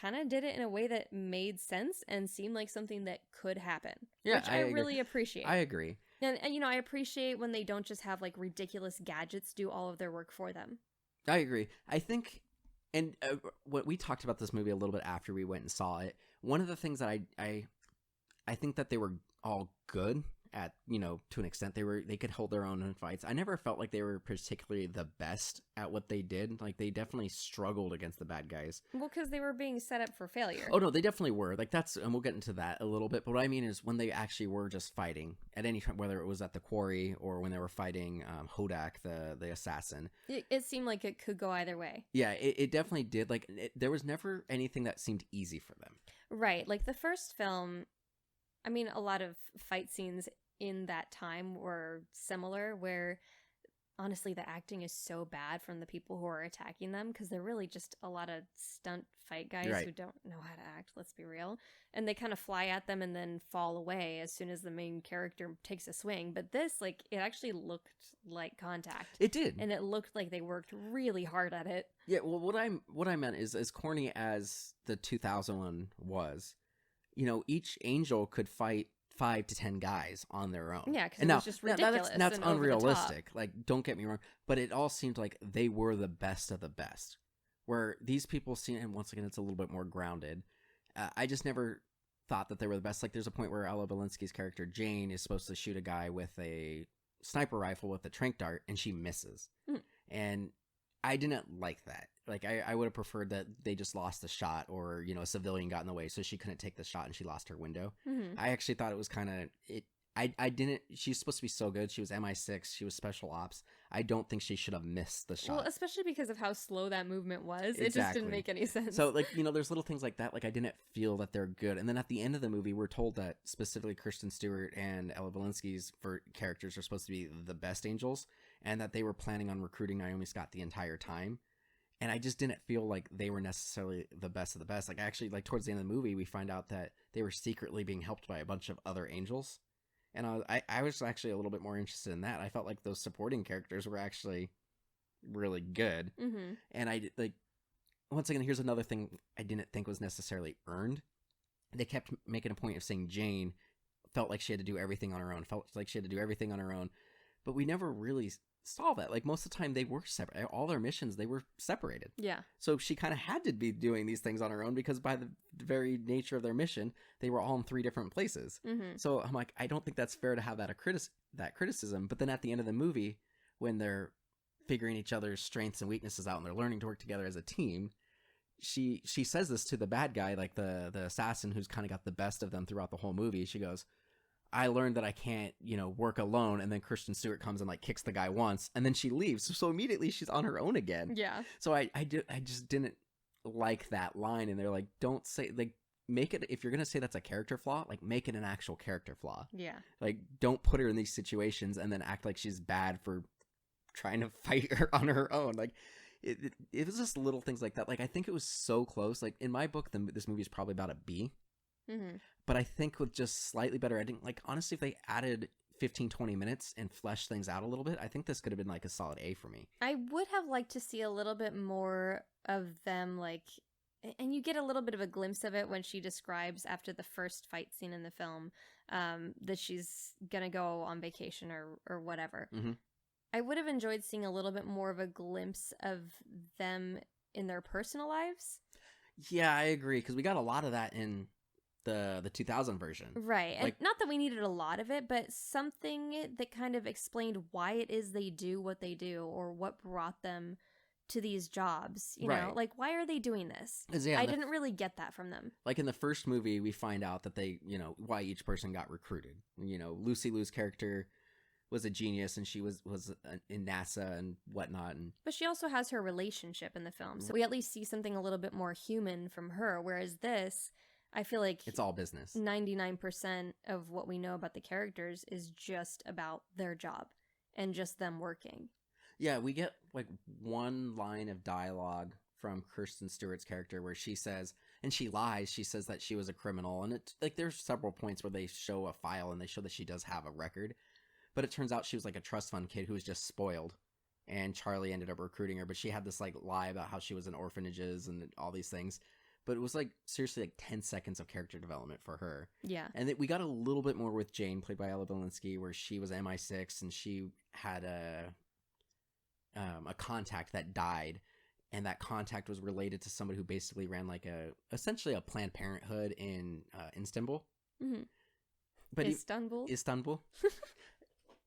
kind of did it in a way that made sense and seemed like something that could happen. Yeah, which I really appreciate. I agree. And, I appreciate when they don't just have like ridiculous gadgets do all of their work for them. I agree. I think, and what we talked about this movie a little bit after we went and saw it, one of the things that I think that they were all good at, to an extent. They could hold their own in fights. I never felt like they were particularly the best at what they did. Like, they definitely struggled against the bad guys. Well, because they were being set up for failure. Oh, no, they definitely were. Like, and we'll get into that a little bit. But what I mean is when they actually were just fighting at any time, whether it was at the quarry or when they were fighting Hodak, the assassin. It seemed like it could go either way. Yeah, it definitely did. Like, there was never anything that seemed easy for them. Right. Like, the first film, I mean, a lot of fight scenes in that time were similar, where honestly the acting is so bad from the people who are attacking them, because they're really just a lot of stunt fight guys who don't know how to act, let's be real, and they kind of fly at them and then fall away as soon as the main character takes a swing. But this, like, it actually looked like contact. It did, and it looked like they worked really hard at it. Yeah, well, what I meant is, as corny as the 2000 one was, each angel could fight 5 to 10 guys on their own. Yeah, because it was just ridiculous. That's unrealistic. Like, don't get me wrong, but it all seemed like they were the best of the best. Where these people seem, and once again, it's a little bit more grounded. I just never thought that they were the best. Like, there's a point where Ella Balinski's character Jane is supposed to shoot a guy with a sniper rifle with a tranq dart, and she misses. And I didn't like that. Like, I would have preferred that they just lost the shot, or, a civilian got in the way, so she couldn't take the shot and she lost her window. I actually thought it was kind of, I didn't, she's supposed to be so good. She was MI6, she was special ops. I don't think she should have missed the shot. Well, especially because of how slow that movement was. Exactly. It just didn't make any sense. So, like, there's little things like that. Like, I didn't feel that they're good. And then at the end of the movie, we're told that specifically Kristen Stewart and Ella Balinski's characters are supposed to be the best angels, and that they were planning on recruiting Naomi Scott the entire time. And I just didn't feel like they were necessarily the best of the best. Like, actually, like, towards the end of the movie, we find out that they were secretly being helped by a bunch of other angels. And I was actually a little bit more interested in that. I felt like those supporting characters were actually really good. And once again, here's another thing I didn't think was necessarily earned. They kept making a point of saying Jane felt like she had to do everything on her own, but we never really saw that. Like, most of the time they were separate. All their missions, they were separated. Yeah. So she kind of had to be doing these things on her own, because by the very nature of their mission, they were all in 3 different places. So I'm like, I don't think that's fair to have that criticism. But then at the end of the movie, when they're figuring each other's strengths and weaknesses out and they're learning to work together as a team, she says this to the bad guy, like the assassin who's kind of got the best of them throughout the whole movie. She goes, I learned that I can't, work alone. And then Kristen Stewart comes and like kicks the guy once, and then she leaves. So immediately she's on her own again. Yeah. So I just didn't like that line. And they're like, don't say, like, make it, if you're going to say that's a character flaw, like, make it an actual character flaw. Yeah. Like, don't put her in these situations and then act like she's bad for trying to fight her on her own. Like, it was just little things like that. Like, I think it was so close. Like, in my book, this movie is probably about a B. But I think with just slightly better editing, like, honestly, if they added 15-20 minutes and fleshed things out a little bit, I think this could have been like a solid A for me. I would have liked to see a little bit more of them, like, and you get a little bit of a glimpse of it when she describes after the first fight scene in the film that she's gonna go on vacation or whatever. I would have enjoyed seeing a little bit more of a glimpse of them in their personal lives. Yeah, I agree, because we got a lot of that in the 2000 version. Right. Like, and not that we needed a lot of it, but something that kind of explained why it is they do what they do, or what brought them to these jobs. You know, like, why are they doing this? I didn't really get that from them. Like, in the first movie, we find out that they, why each person got recruited. Lucy Liu's character was a genius and she was in NASA and whatnot. And But she also has her relationship in the film, so we at least see something a little bit more human from her, whereas this, I feel like it's all business. 99% of what we know about the characters is just about their job and just them working. Yeah, we get like one line of dialogue from Kristen Stewart's character where she says, and she lies, she says that she was a criminal, and it's like there's several points where they show a file and they show that she does have a record, but it turns out she was like a trust fund kid who was just spoiled, and Charlie ended up recruiting her, but she had this like lie about how she was in orphanages and all these things, but it was like seriously like 10 seconds of character development for her. Yeah. And we got a little bit more with Jane, played by Ella Balinski, where she was MI6 and she had a contact that died, and that contact was related to somebody who basically ran like essentially a Planned Parenthood in Istanbul. Mm-hmm. But Istanbul.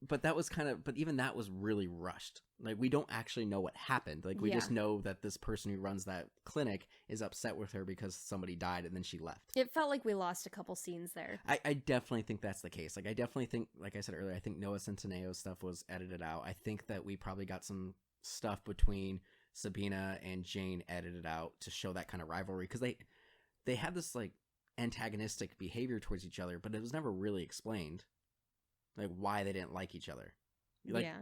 But that was but even that was really rushed. Like, we don't actually know what happened. Like, we just know that this person who runs that clinic is upset with her because somebody died and then she left. It felt like we lost a couple scenes there. I definitely think that's the case. Like, I definitely think, like I said earlier, I think Noah Centineo's stuff was edited out. I think that we probably got some stuff between Sabina and Jane edited out to show that kind of rivalry, because they had this like antagonistic behavior towards each other, but it was never really explained, like why they didn't like each other. Like, yeah.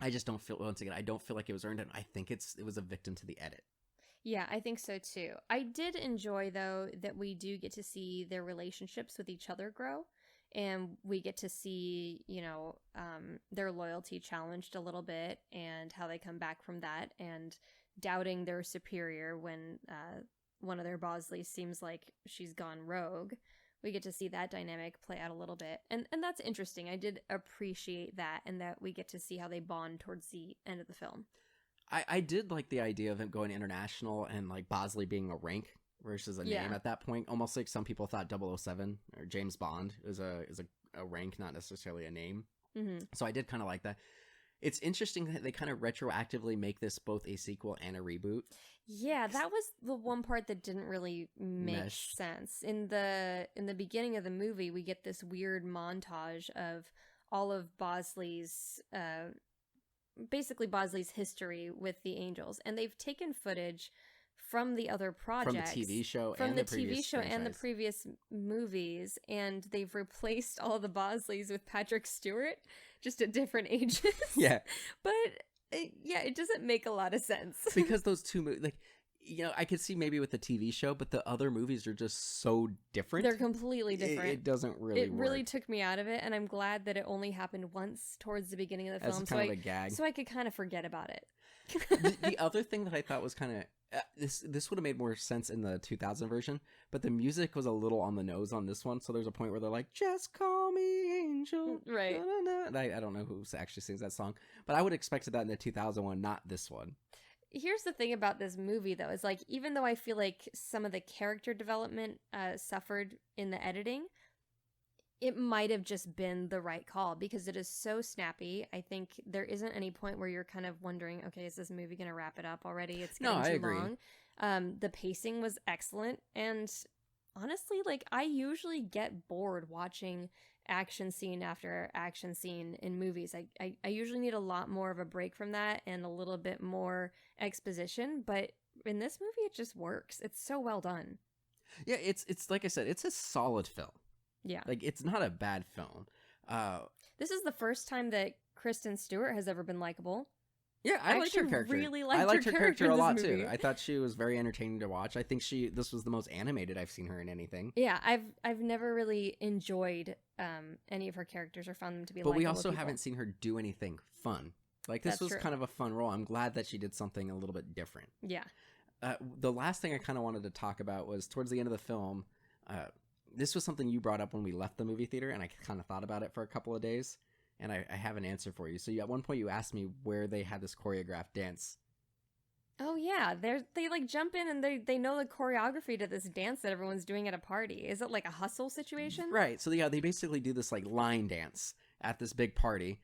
I just don't feel, once again, I don't feel like it was earned, and I think it was a victim to the edit. Yeah, I think so too. I did enjoy, though, that we do get to see their relationships with each other grow, and we get to see, their loyalty challenged a little bit, and how they come back from that, and doubting their superior when one of their Bosleys seems like she's gone rogue. We get to see that dynamic play out a little bit, and that's interesting. I did appreciate that, and that we get to see how they bond towards the end of the film. I did like the idea of him going international and like Bosley being a rank versus a name at that point. Almost like some people thought 007 or James Bond is a rank, not necessarily a name. Mm-hmm. So I did kind of like that. It's interesting that they kind of retroactively make this both a sequel and a reboot. Yeah, that was the one part that didn't really make sense. In the beginning of the movie, we get this weird montage of all of Bosley's basically Bosley's history with the Angels, and they've taken footage from the other projects, from the TV show, from and the TV show franchise. and the previous movies, and they've replaced all of the Bosleys with Patrick Stewart, just at different ages. Yeah, but it doesn't make a lot of sense because those two movies, like, I could see maybe with the TV show, but the other movies are just so different. They're completely different. It doesn't really work. It really took me out of it, and I'm glad that it only happened once towards the beginning of the film. As kind of a gag. So I could kind of forget about it. the other thing that I thought was kind of... this would have made more sense in the 2000 version, but the music was a little on the nose on this one, so there's a point where they're like, just call me Angel. Right. Da, da, da. And I don't know who actually sings that song, but I would have expected that in the 2000 one, not this one. Here's the thing about this movie, though, is like, even though I feel like some of the character development suffered in the editing, it might have just been the right call, because it is so snappy. I think there isn't any point where you're kind of wondering, okay, is this movie going to wrap it up already? It's getting too long. The pacing was excellent, and honestly, like, I usually get bored watching action scene after action scene in movies. I usually need a lot more of a break from that and a little bit more exposition, but in this movie it just works. It's so well done. Yeah, it's like I said, it's a solid film. Yeah. Like, it's not a bad film. This is the first time that Kristen Stewart has ever been likable. Yeah, I liked her character. Really I liked her character a lot movie. too. I thought she was very entertaining to watch. I think this was the most animated I've seen her in anything. Yeah, I've never really enjoyed any of her characters or found them to be. But we also haven't seen her do anything fun. Like, this was true. kind of a fun role. I'm glad that she did something a little bit different. Yeah. The last thing I kind of wanted to talk about was towards the end of the film. This was something you brought up when we left the movie theater, and I kind of thought about it for a couple of days. And I have an answer for you. So at one point you asked me where they had this choreographed dance. Oh yeah, they like jump in and they know the choreography to this dance that everyone's doing at a party. Is it like a hustle situation? Right. So yeah, they basically do this like line dance at this big party.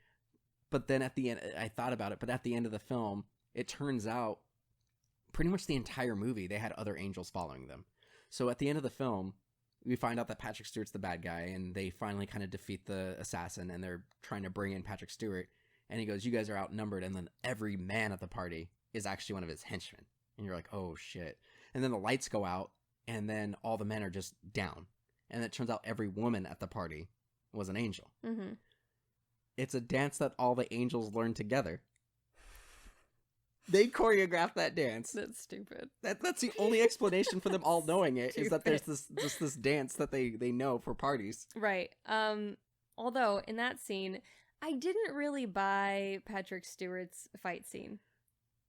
But then at the end, I thought about it, but at the end of the film, it turns out pretty much the entire movie they had other angels following them. So at the end of the film, we find out that Patrick Stewart's the bad guy, and they finally kind of defeat the assassin, and they're trying to bring in Patrick Stewart. And he goes, "You guys are outnumbered," and then every man at the party is actually one of his henchmen. And you're like, "Oh shit!" And then the lights go out, and then all the men are just down. And it turns out every woman at the party was an angel. Mm-hmm. It's a dance that all the angels learn together. They choreographed that dance. That's stupid. That's the only explanation for them all knowing it, is that there's Stupid. this dance that they know for parties. Right. Although in that scene, I didn't really buy Patrick Stewart's fight scene.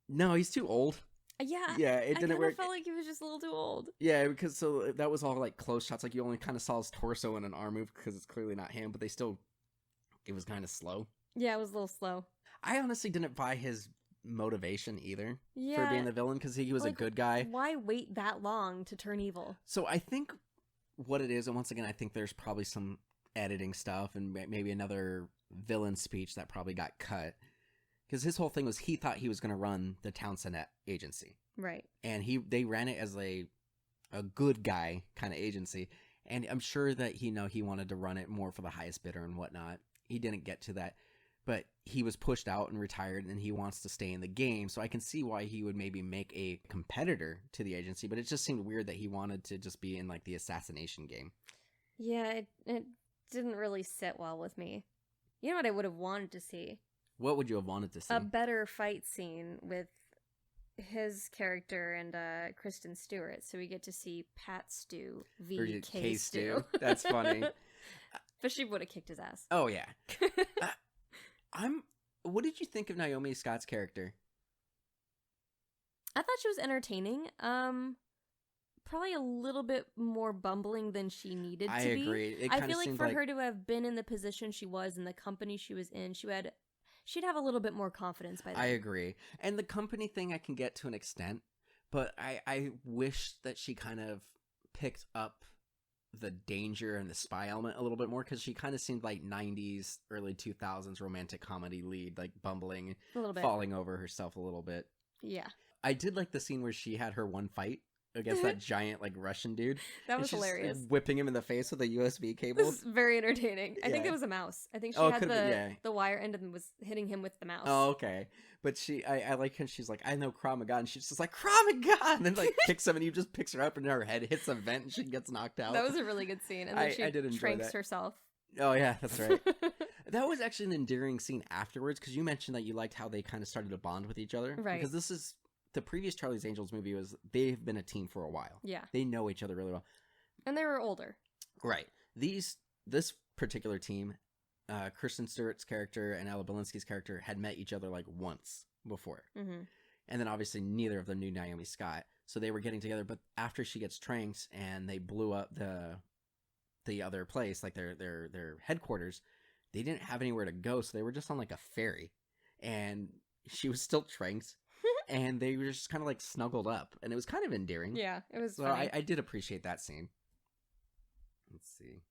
No, he's too old. Yeah. Yeah, it didn't work. I felt like he was just a little too old. Yeah, because so that was all like close shots. Like you only kind of saw his torso and an arm move because it's clearly not him, but it was kind of slow. Yeah, it was a little slow. I honestly didn't buy his motivation either Yeah, for being the villain, because he was a good guy. Why wait that long to turn evil? So I think what it is, and once again, I think there's probably some editing stuff and maybe another villain speech that probably got cut. Because his whole thing was he thought he was going to run the Townsend agency. Right. And they ran it as a good guy kind of agency. And I'm sure that he wanted to run it more for the highest bidder and whatnot. He didn't get to that. But he was pushed out and retired, and he wants to stay in the game. So I can see why he would maybe make a competitor to the agency. But it just seemed weird that he wanted to just be in like the assassination game. Yeah, it didn't really sit well with me. You know what I would have wanted to see? What would you have wanted to see? A better fight scene with his character and Kristen Stewart, so we get to see Pat Stew v. K Stew. That's funny. But she would have kicked his ass. Oh yeah. What did you think of Naomi Scott's character? I thought she was entertaining. Probably a little bit more bumbling than she needed to be. I agree. I feel like for her to have been in the position she was in the company she was in, she'd have a little bit more confidence by then. I agree. And the company thing I can get to an extent, but I wish that she kind of picked up the danger and the spy element a little bit more, because she kind of seemed like 90s, early 2000s romantic comedy lead, like bumbling, a little bit, falling over herself a little bit. Yeah. I did like the scene where she had her one fight against that giant like Russian dude. That was hilarious. Whipping him in the face with a USB cable. This is very entertaining. I think it was a mouse. I think she had the wire end and was hitting him with the mouse. Oh, okay. But I like how she's like, "I know Krav Maga," and she's just like, "Krav Maga," and then like kicks him, and he just picks her up, and her head hits a vent, and she gets knocked out. That was a really good scene. And then I did enjoy tranks that. herself. Oh yeah, that's right. That was actually an endearing scene afterwards, because you mentioned that you liked how they kind of started to bond with each other. Right. Because this is the previous Charlie's Angels movie they've been a team for a while. Yeah. They know each other really well. And they were older. Right. This particular team, Kristen Stewart's character and Ella Balinski's character had met each other like once before. Mm-hmm. And then obviously neither of them knew Naomi Scott. So they were getting together, but after she gets tranked and they blew up the other place, like their headquarters, they didn't have anywhere to go, so they were just on like a ferry. And she was still tranked. And they were just kind of like snuggled up, and it was kind of endearing. Yeah, it was. So funny. I did appreciate that scene. Let's see.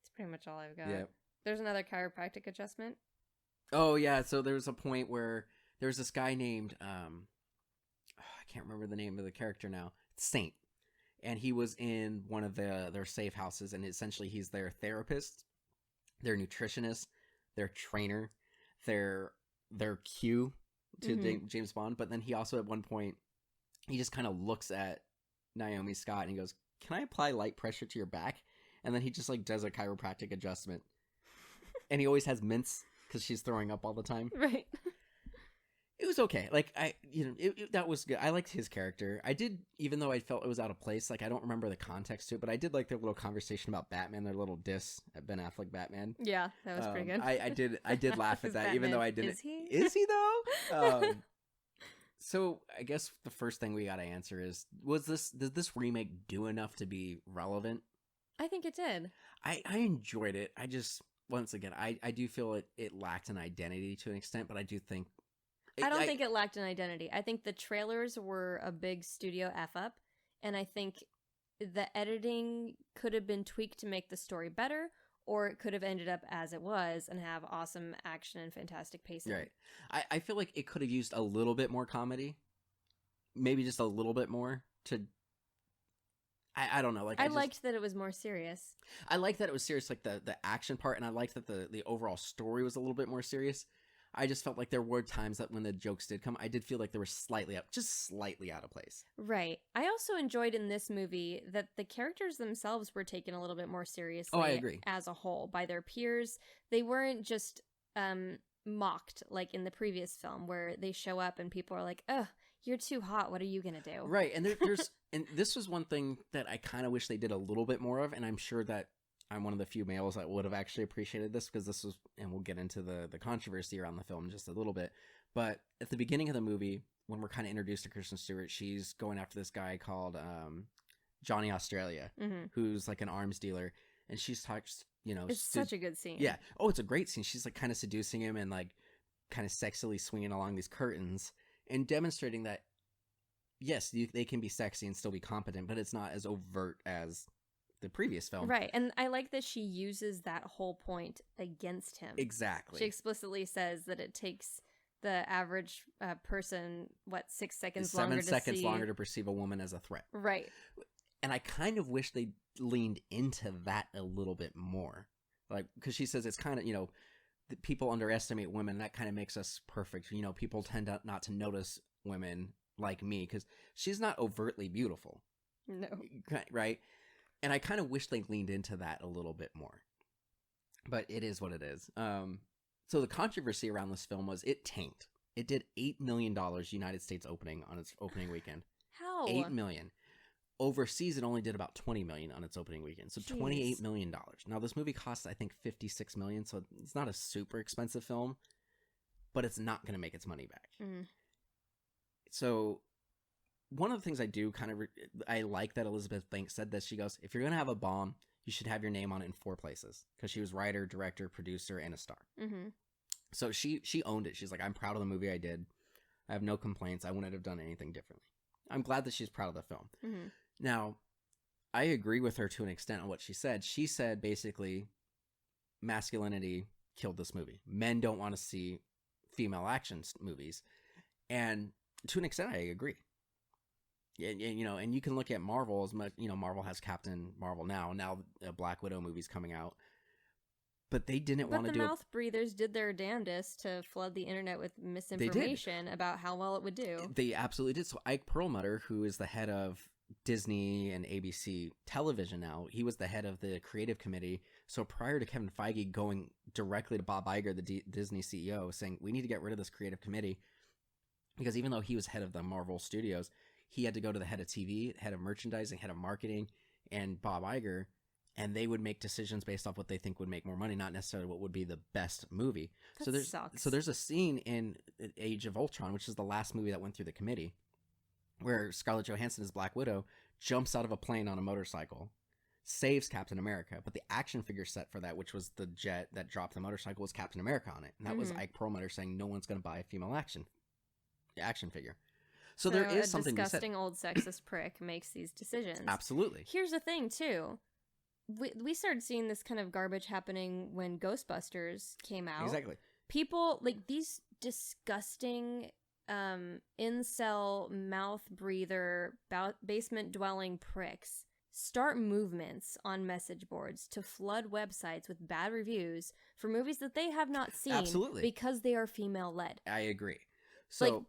That's pretty much all I've got. Yeah. There's another chiropractic adjustment. Oh yeah, so there was a point where there was this guy named I can't remember the name of the character now. Saint, and he was in one of their safe houses, and essentially he's their therapist, their nutritionist, their trainer, their Q to James Bond. But then he also at one point he just kind of looks at Naomi Scott and he goes, "Can I apply light pressure to your back?" And then he just like does a chiropractic adjustment. And he always has mints because she's throwing up all the time. Right. It was okay. Like that was good. I liked his character. I did, even though I felt it was out of place. Like I don't remember the context to it, but I did like their little conversation about Batman, their little diss at Ben Affleck Batman. Yeah, that was pretty good. I did laugh at that, Batman. even though I didn't. Is he though? So I guess the first thing we got to answer is: did this remake do enough to be relevant? I think it did. I enjoyed it. I just, once again, I do feel it lacked an identity to an extent, but I do think. I don't think it lacked an identity. I think the trailers were a big studio F up, and I think the editing could have been tweaked to make the story better, or it could have ended up as it was and have awesome action and fantastic pacing. Right. I feel like it could have used a little bit more comedy. Maybe just a little bit more to... I don't know. Like I liked that it was more serious. I liked that it was serious, like the action part, and I liked that the overall story was a little bit more serious. I just felt like there were times that when the jokes did come, I did feel like they were just slightly out of place. Right. I also enjoyed in this movie that the characters themselves were taken a little bit more seriously. Oh, I agree. As a whole, by their peers. They weren't just mocked like in the previous film where they show up and people are like, ugh, you're too hot. What are you going to do? Right. And there's and this was one thing that I kind of wish they did a little bit more of, and I'm sure that I'm one of the few males that would have actually appreciated this, because this was, and we'll get into the controversy around the film in just a little bit, but at the beginning of the movie, when we're kind of introduced to Kristen Stewart, she's going after this guy called Johnny Australia, who's like an arms dealer, and she's talks, it's such a good scene. Yeah. Oh, it's a great scene. She's like kind of seducing him and like kind of sexily swinging along these curtains and demonstrating that, yes, they can be sexy and still be competent, but it's not as overt as the previous film. Right. And I like that she uses that whole point against him. Exactly. She explicitly says that it takes the average person, 6 seconds longer to see. 7 seconds longer to perceive a woman as a threat. Right. And I kind of wish they leaned into that a little bit more. Like, because she says it's kind of, that people underestimate women. That kind of makes us perfect. People tend not to notice women like me because she's not overtly beautiful. No. Right? And I kind of wish they leaned into that a little bit more. But it is what it is. So the controversy around this film was it tanked. It did $8 million United States opening on its opening weekend. How? $8 million. Overseas, it only did about $20 million on its opening weekend. So Jeez. $28 million. Now, this movie cost, I think, $56 million. So it's not a super expensive film, but it's not going to make its money back. So one of the things I do I like that Elizabeth Banks said this. She goes, if you're going to have a bomb, you should have your name on it in 4 places. Because she was writer, director, producer, and a star. So she owned it. She's like, I'm proud of the movie I did. I have no complaints. I wouldn't have done anything differently. I'm glad that she's proud of the film. Now, I agree with her to an extent on what she said. She said basically masculinity killed this movie. Men don't want to see female action movies. And to an extent, I agree. And you can look at Marvel as much, Marvel has Captain Marvel now a Black Widow movie's coming out. But they didn't want to do But the mouth breathers did their damnedest to flood the internet with misinformation about how well it would do. They absolutely did. So Ike Perlmutter, who is the head of Disney and ABC television now, he was the head of the creative committee. So prior to Kevin Feige going directly to Bob Iger, the Disney CEO, saying, we need to get rid of this creative committee, because even though he was head of the Marvel Studios, he had to go to the head of TV, head of merchandising, head of marketing, and Bob Iger, and they would make decisions based off what they think would make more money, not necessarily what would be the best movie. That sucks. So there's a scene in Age of Ultron, which is the last movie that went through the committee, where Scarlett Johansson as Black Widow jumps out of a plane on a motorcycle, saves Captain America, but the action figure set for that, which was the jet that dropped the motorcycle, was Captain America on it. And that was Ike Perlmutter saying no one's going to buy a female action figure. So there is something to be said. A disgusting old sexist prick makes these decisions. Absolutely. Here's the thing, too. We started seeing this kind of garbage happening when Ghostbusters came out. Exactly. People, like, these disgusting incel, mouth breather, basement dwelling pricks start movements on message boards to flood websites with bad reviews for movies that they have not seen. Absolutely. Because they are female led. I agree. So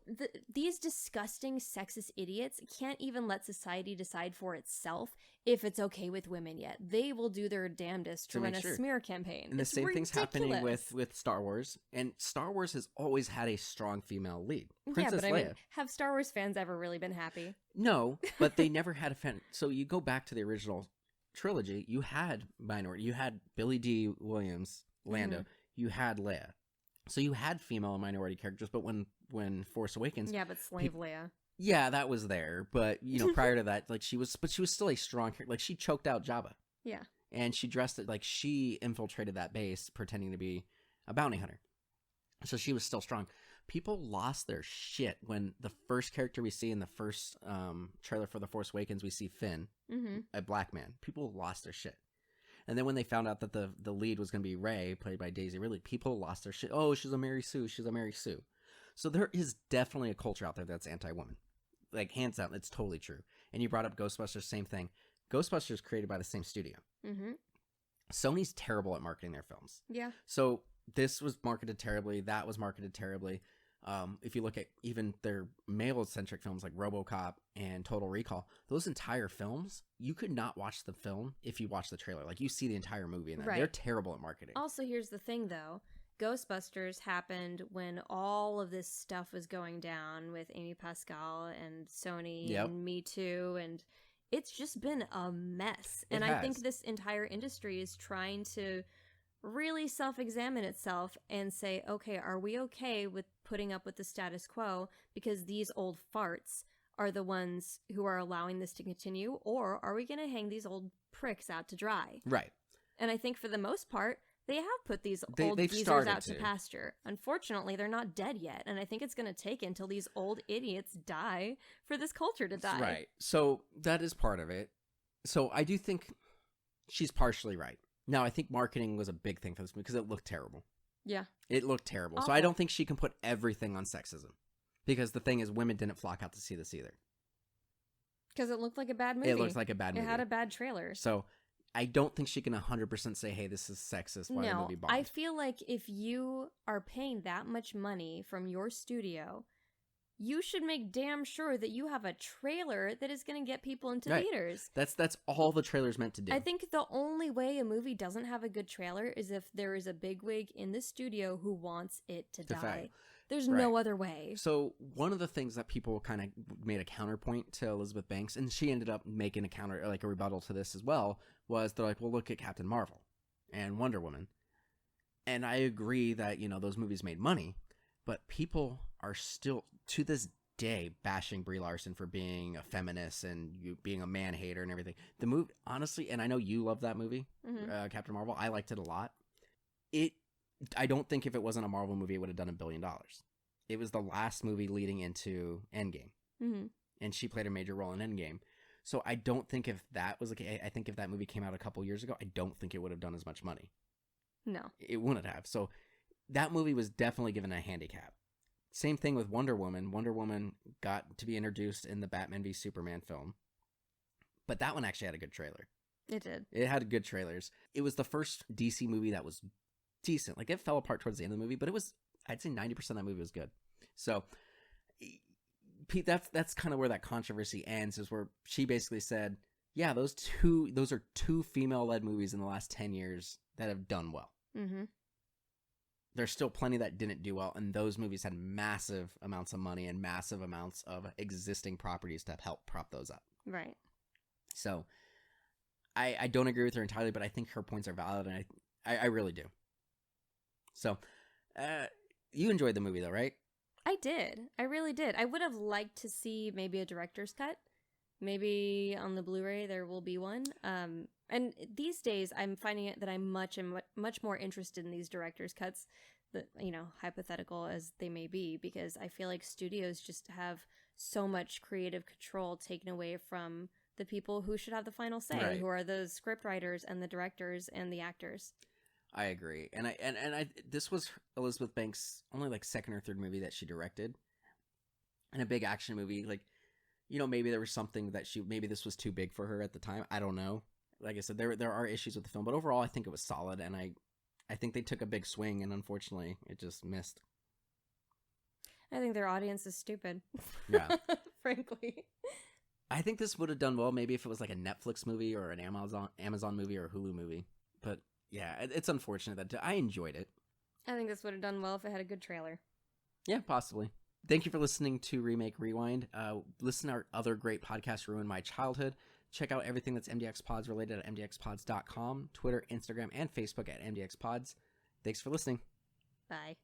these disgusting sexist idiots can't even let society decide for itself if it's okay with women yet. They will do their damnedest to run a smear campaign. And the same thing's happening with Star Wars. And Star Wars has always had a strong female lead. Princess Leia. I mean, have Star Wars fans ever really been happy? No, but they never had a fan. So you go back to the original trilogy, you had minority. You had Billy D. Williams, Lando. You had Leia. So you had female and minority characters, but when Force Awakens, yeah, but slave Leia, yeah, that was there. But prior to that, like she was still a strong character. Like she choked out Jabba, yeah, and she dressed it like she infiltrated that base, pretending to be a bounty hunter. So she was still strong. People lost their shit when the first character we see in the first trailer for The Force Awakens, we see Finn, a black man. People lost their shit. And then when they found out that the lead was going to be Rey, played by Daisy Ridley, people lost their shit. Oh, she's a Mary Sue. She's a Mary Sue. So there is definitely a culture out there that's anti-woman. Like, hands down, it's totally true. And you brought up Ghostbusters, same thing. Ghostbusters created by the same studio. Mm-hmm. Sony's terrible at marketing their films. Yeah. So this was marketed terribly. That was marketed terribly. If you look at even their male-centric films like RoboCop and Total Recall, those entire films, you could not watch the film if you watch the trailer. Like, you see the entire movie in that. Right. They're terrible at marketing. Also, here's the thing, though. Ghostbusters happened when all of this stuff was going down with Amy Pascal and Sony and Me Too, and it's just been a mess. And I think this entire industry is trying to really self-examine itself and say, okay, are we okay with putting up with the status quo because these old farts are the ones who are allowing this to continue, or are we going to hang these old pricks out to dry? Right. And I think for the most part, they have put these old geezers out to pasture. Unfortunately, they're not dead yet, and I think it's going to take until these old idiots die for this culture to die. Right. So that is part of it. So I do think she's partially right. Now, I think marketing was a big thing for this movie because it looked terrible. Yeah. It looked terrible. Awful. So I don't think she can put everything on sexism, because the thing is, women didn't flock out to see this either. Because it looked like a bad movie. It looks like a bad movie. It had a bad trailer. So I don't think she can 100% say, hey, this is sexist while the movie bombed. I feel like if you are paying that much money from your studio, you should make damn sure that you have a trailer that is going to get people into theaters. That's all the trailer's meant to do. I think the only way a movie doesn't have a good trailer is if there is a bigwig in the studio who wants it to die. There's no other way. So one of the things that people kind of made a counterpoint to Elizabeth Banks, and she ended up making a rebuttal to this as well, was they're like, well, look at Captain Marvel and Wonder Woman. And I agree that, those movies made money, but people are still, to this day, bashing Brie Larson for being a feminist and being a man-hater and everything. The movie, honestly, and I know you love that movie, Captain Marvel. I liked it a lot. I don't think if it wasn't a Marvel movie, it would have done $1 billion. It was the last movie leading into Endgame. Mm-hmm. And she played a major role in Endgame. So I don't think if that was I think if that movie came out a couple years ago, I don't think it would have done as much money. No. It wouldn't have. So that movie was definitely given a handicap. Same thing with Wonder Woman. Wonder Woman got to be introduced in the Batman v Superman film. But that one actually had a good trailer. It did. It had good trailers. It was the first DC movie that was decent. Like, it fell apart towards the end of the movie, but it was, I'd say 90% of that movie was good. So Pete, that's kind of where that controversy ends, is where she basically said, yeah, those are two female-led movies in the last 10 years that have done well. Mm-hmm. There's still plenty that didn't do well, and those movies had massive amounts of money and massive amounts of existing properties to help prop those up. Right. So I don't agree with her entirely, but I think her points are valid, and I really do. So you enjoyed the movie, though, right? I did. I really did. I would have liked to see maybe a director's cut. Maybe on the Blu-ray there will be one. And these days I'm finding it that I'm much more interested in these director's cuts, that, hypothetical as they may be, because I feel like studios just have so much creative control taken away from the people who should have the final say, who are the script writers and the directors and the actors. I agree. And I this was Elizabeth Banks' only second or third movie that she directed. And a big action movie. Maybe there was something that maybe this was too big for her at the time. I don't know. Like I said, there are issues with the film, but overall I think it was solid, and I think they took a big swing, and unfortunately it just missed. I think their audience is stupid. Yeah. Frankly. I think this would have done well maybe if it was like a Netflix movie or an Amazon movie or a Hulu movie. But yeah, it's unfortunate that I enjoyed it. I think this would have done well if it had a good trailer. Yeah, possibly. Thank you for listening to Remake Rewind. Listen to our other great podcasts, Ruin My Childhood. Check out everything that's MDXpods related at MDXpods.com, Twitter, Instagram, and Facebook at MDXpods. Thanks for listening. Bye.